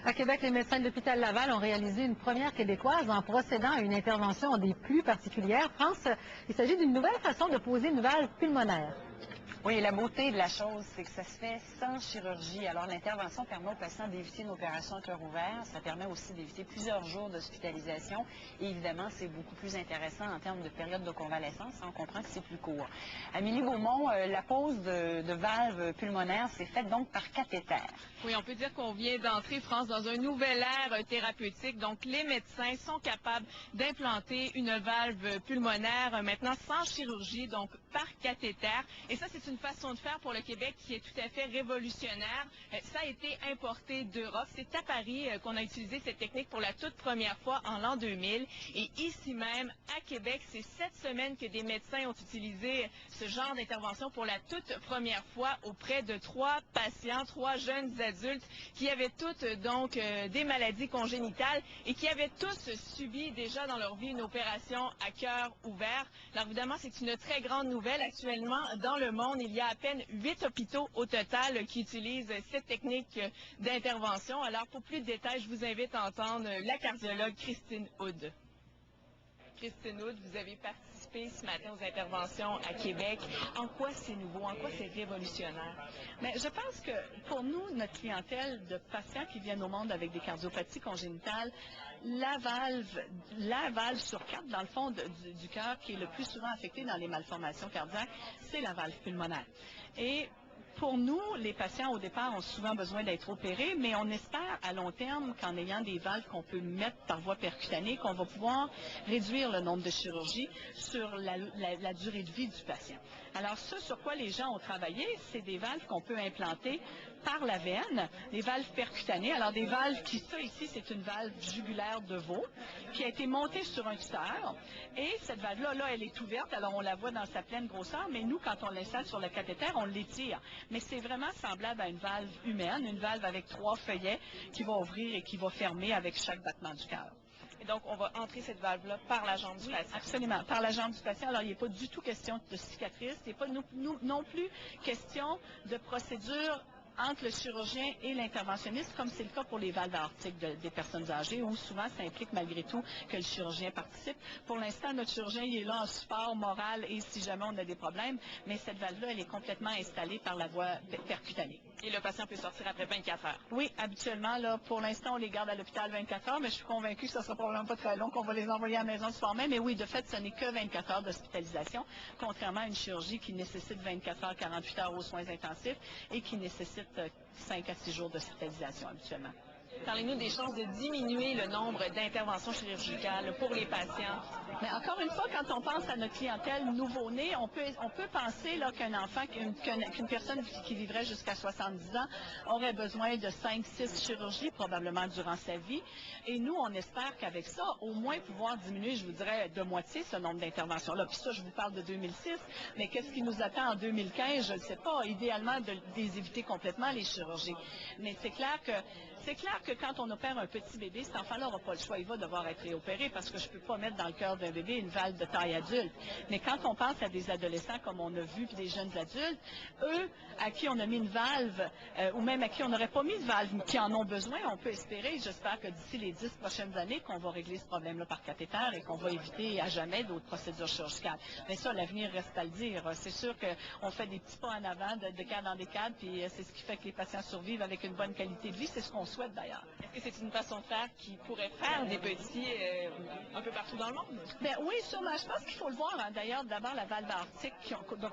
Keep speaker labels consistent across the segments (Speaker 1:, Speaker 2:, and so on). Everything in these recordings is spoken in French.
Speaker 1: À Québec, les médecins de l'hôpital Laval ont réalisé une première québécoise en procédant à une intervention des plus particulières. France, il s'agit d'une nouvelle façon de poser une valve pulmonaire.
Speaker 2: Oui, la beauté de la chose, c'est que ça se fait sans chirurgie. Alors, l'intervention permet aux patients d'éviter une opération à cœur ouvert. Ça permet aussi d'éviter plusieurs jours d'hospitalisation. Et évidemment, c'est beaucoup plus intéressant en termes de période de convalescence. On comprend que c'est plus court. Amélie Beaumont, la pose de valve pulmonaire s'est faite donc par cathéter.
Speaker 3: Oui, on peut dire qu'on vient d'entrer, France, dans un nouvel ère thérapeutique. Donc, les médecins sont capables d'implanter une valve pulmonaire maintenant sans chirurgie, donc par cathéter. Et ça, c'est une façon de faire pour le Québec qui est tout à fait révolutionnaire. Ça a été importé d'Europe. C'est à Paris qu'on a utilisé cette technique pour la toute première fois en l'an 2000. Et ici même, à Québec, c'est cette semaine que des médecins ont utilisé ce genre d'intervention pour la toute première fois auprès de 3 patients, 3 jeunes adultes qui avaient toutes donc des maladies congénitales et qui avaient tous subi déjà dans leur vie une opération à cœur ouvert. Alors évidemment, c'est une très grande nouvelle. Actuellement, dans le monde, il y a à peine 8 hôpitaux au total qui utilisent cette technique d'intervention. Alors pour plus de détails, je vous invite à entendre la cardiologue Christine Hood. Christine Hood, vous avez participé ce matin aux interventions à Québec. En quoi c'est nouveau? En quoi c'est révolutionnaire?
Speaker 4: Mais je pense que pour nous, notre clientèle de patients qui viennent au monde avec des cardiopathies congénitales, la valve sur 4, dans le fond du cœur, qui est le plus souvent affectée dans les malformations cardiaques, c'est la valve pulmonaire. Et pour nous, les patients, au départ, ont souvent besoin d'être opérés, mais on espère à long terme qu'en ayant des valves qu'on peut mettre par voie percutanée, qu'on va pouvoir réduire le nombre de chirurgies sur la durée de vie du patient. Alors, ce sur quoi les gens ont travaillé, c'est des valves qu'on peut implanter par la veine, des valves percutanées. Alors, des valves qui, ça ici, c'est une valve jugulaire de veau qui a été montée sur un tuteur. Et cette valve-là, là, elle est ouverte. Alors, on la voit dans sa pleine grosseur, mais nous, quand on l'installe sur le cathéter, on l'étire. Mais c'est vraiment semblable à une valve humaine, une valve avec 3 feuillets qui va ouvrir et qui va fermer avec chaque battement du cœur.
Speaker 3: Et donc, on va entrer cette valve-là par la jambe du patient.
Speaker 4: Absolument, par la jambe du patient. Alors, il n'est pas du tout question de cicatrice, il n'est pas non plus question de procédure entre le chirurgien et l'interventionniste, comme c'est le cas pour les valves aortiques des personnes âgées, où souvent ça implique malgré tout que le chirurgien participe. Pour l'instant, notre chirurgien il est là en support moral et si jamais on a des problèmes, mais cette valve-là, elle est complètement installée par la voie percutanée.
Speaker 3: Et le patient peut sortir après 24 heures?
Speaker 4: Oui, habituellement, là, pour l'instant, on les garde à l'hôpital 24 heures, mais je suis convaincue que ça ne sera probablement pas très long, qu'on va les envoyer à la maison ce soir même. Mais oui, de fait, ce n'est que 24 heures d'hospitalisation, contrairement à une chirurgie qui nécessite 24 heures, 48 heures aux soins intensifs et qui nécessite 5 à 6 jours d'hospitalisation habituellement.
Speaker 3: Parlez-nous des chances de diminuer le nombre d'interventions chirurgicales pour les patients.
Speaker 4: Mais encore une fois, quand on pense à notre clientèle nouveau-née, on peut penser qu'un enfant, qu'une personne qui vivrait jusqu'à 70 ans aurait besoin de 5-6 chirurgies probablement durant sa vie. Et nous, on espère qu'avec ça, au moins pouvoir diminuer, je vous dirais, de moitié ce nombre d'interventions-là. Puis ça, je vous parle de 2006, mais qu'est-ce qui nous attend en 2015? Je ne sais pas. Idéalement, de les éviter complètement, les chirurgies. Mais c'est clair que quand on opère un petit bébé, cet enfant-là n'aura pas le choix, il va devoir être réopéré parce que je ne peux pas mettre dans le cœur d'un bébé une valve de taille adulte. Mais quand on pense à des adolescents comme on a vu, puis des jeunes adultes, eux, à qui on a mis une valve, ou même à qui on n'aurait pas mis de valve, qui en ont besoin, on peut espérer, j'espère que d'ici les 10 prochaines années, qu'on va régler ce problème-là par cathéter et qu'on va éviter à jamais d'autres procédures chirurgicales. Mais ça, l'avenir reste à le dire. C'est sûr qu'on fait des petits pas en avant de cadre en décade, puis c'est ce qui fait que les patients survivent avec une bonne qualité de vie. C'est ce qu'on souhaite d'ailleurs.
Speaker 3: Est-ce que c'est une façon de faire qui pourrait faire des petits un peu partout dans le monde?
Speaker 4: Bien, oui, sûrement. Je pense qu'il faut le voir. Hein. D'ailleurs, d'abord, la valve aortique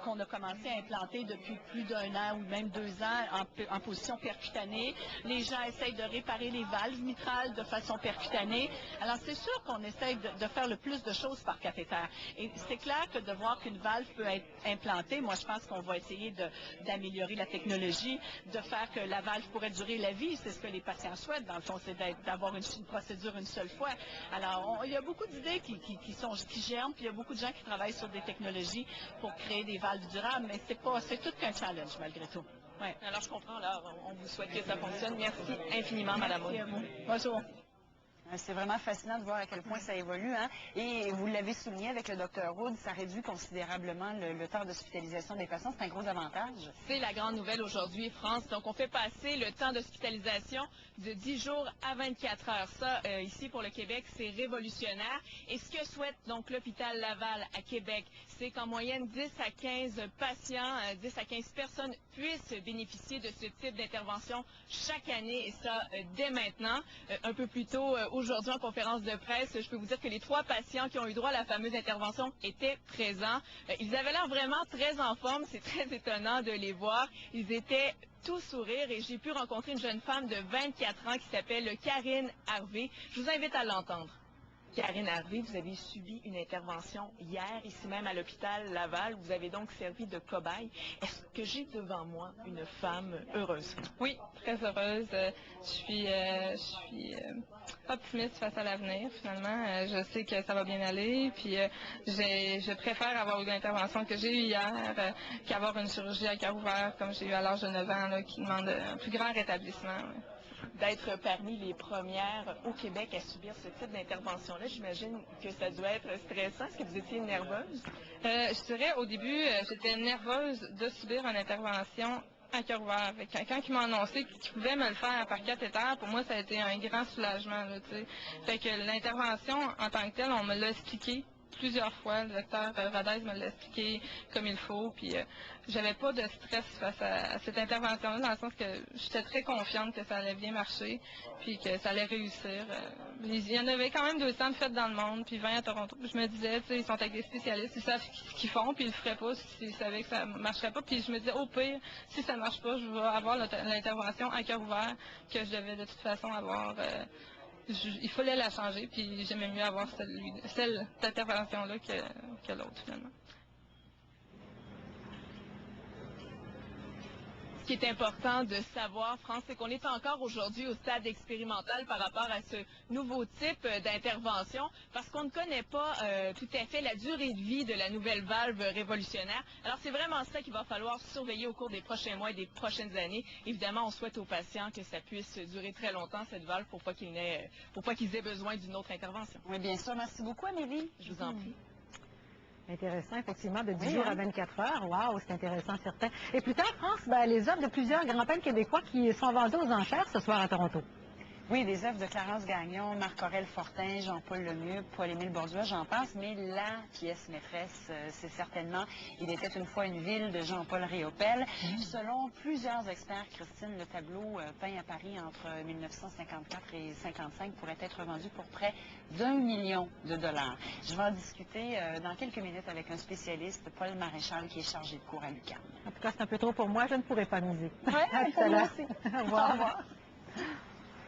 Speaker 4: qu'on a commencé à implanter depuis plus d'1 an ou même 2 ans en position percutanée. Les gens essayent de réparer les valves mitrales de façon percutanée. Alors, c'est sûr qu'on essaye de faire le plus de choses par cathéter. Et c'est clair que de voir qu'une valve peut être implantée, moi, je pense qu'on va essayer d'améliorer la technologie, de faire que la valve pourrait durer la vie. C'est ce que les patients souhaitent, dans le fond, c'est d'avoir une procédure une seule fois. Alors, il y a beaucoup d'idées qui germent, puis il y a beaucoup de gens qui travaillent sur des technologies pour créer des valves durables, mais c'est tout qu'un challenge, malgré tout.
Speaker 3: Ouais. Alors, je comprends, là, on vous souhaite que ça fonctionne. Merci infiniment, Madame Aude.
Speaker 4: Merci à vous. Bonjour.
Speaker 2: C'est vraiment fascinant de voir à quel point ça évolue. Hein? Et vous l'avez souligné avec le Dr Wood, ça réduit considérablement le temps d'hospitalisation des patients. C'est un gros avantage.
Speaker 3: C'est la grande nouvelle aujourd'hui, France. Donc, on fait passer le temps d'hospitalisation de 10 jours à 24 heures. Ça, ici, pour le Québec, c'est révolutionnaire. Et ce que souhaite donc l'hôpital Laval à Québec, c'est qu'en moyenne, 10 à 15 patients, 10 à 15 personnes puissent bénéficier de ce type d'intervention chaque année. Et ça, dès maintenant. Un peu plus tôt, aujourd'hui, en conférence de presse, je peux vous dire que les 3 patients qui ont eu droit à la fameuse intervention étaient présents. Ils avaient l'air vraiment très en forme. C'est très étonnant de les voir. Ils étaient tout sourire et j'ai pu rencontrer une jeune femme de 24 ans qui s'appelle Karine Harvey. Je vous invite à l'entendre. Karine Harvey, vous avez subi une intervention hier, ici même à l'hôpital Laval. Vous avez donc servi de cobaye. Est-ce que j'ai devant moi une femme heureuse?
Speaker 5: Oui, très heureuse. Je suis optimiste face à l'avenir, finalement. Je sais que ça va bien aller. Puis je préfère avoir eu l'intervention que j'ai eue hier qu'avoir une chirurgie à cœur ouvert, comme j'ai eu à l'âge de 9 ans, là, qui demande un plus grand rétablissement. Ouais.
Speaker 3: D'être parmi les premières au Québec à subir ce type d'intervention-là, j'imagine que ça doit être stressant. Est-ce que vous étiez nerveuse?
Speaker 5: Je dirais, au début, j'étais nerveuse de subir une intervention à cœur ouvert. Quand ils m'ont annoncé qu'ils pouvaient me le faire par cathéter, pour moi, ça a été un grand soulagement. Là, fait que l'intervention, en tant que telle, on me l'a expliqué plusieurs fois. Le docteur Radez me l'a expliqué comme il faut. Puis j'avais pas de stress face à cette intervention-là, dans le sens que j'étais très confiante que ça allait bien marcher, puis que ça allait réussir. Il y en avait quand même 200 de faites dans le monde, puis 20 à Toronto. Puis je me disais, ils sont avec des spécialistes, ils savent ce qu'ils font, puis ils le feraient pas s'ils savaient que ça marcherait pas. Puis je me disais, au pire, si ça marche pas, je vais avoir l'intervention à cœur ouvert que je devais de toute façon avoir. Il fallait la changer, puis j'aimais mieux avoir cette intervention-là que l'autre, finalement.
Speaker 3: Ce qui est important de savoir, France, c'est qu'on est encore aujourd'hui au stade expérimental par rapport à ce nouveau type d'intervention, parce qu'on ne connaît pas tout à fait la durée de vie de la nouvelle valve révolutionnaire. Alors, c'est vraiment ça qu'il va falloir surveiller au cours des prochains mois et des prochaines années. Évidemment, on souhaite aux patients que ça puisse durer très longtemps, cette valve, pour pas qu'ils aient besoin d'une autre intervention.
Speaker 2: Oui, bien sûr. Merci beaucoup, Amélie.
Speaker 3: Je vous en prie.
Speaker 1: Intéressant, effectivement, de 10 jours à 24 heures. Waouh, c'est intéressant, certain. Et plus tard, France, les œuvres de plusieurs grands peintres québécois qui sont vendues aux enchères ce soir à Toronto.
Speaker 2: Oui, des œuvres de Clarence Gagnon, Marc-Aurèle Fortin, Jean-Paul Lemieux, Paul-Émile Bourgeois, j'en passe, mais la pièce maîtresse, c'est certainement « Il était une fois une ville » de Jean-Paul Réopel. Selon plusieurs experts, Christine, le tableau peint à Paris entre 1954 et 1955 pourrait être vendu pour près d'1 million de dollars. Je vais en discuter dans quelques minutes avec un spécialiste, Paul Maréchal, qui est chargé de cours à l'UQAM.
Speaker 1: En tout cas, c'est un peu trop pour moi, je ne pourrais pas miser.
Speaker 2: Oui,
Speaker 1: à tout à l'heure.
Speaker 2: Au revoir.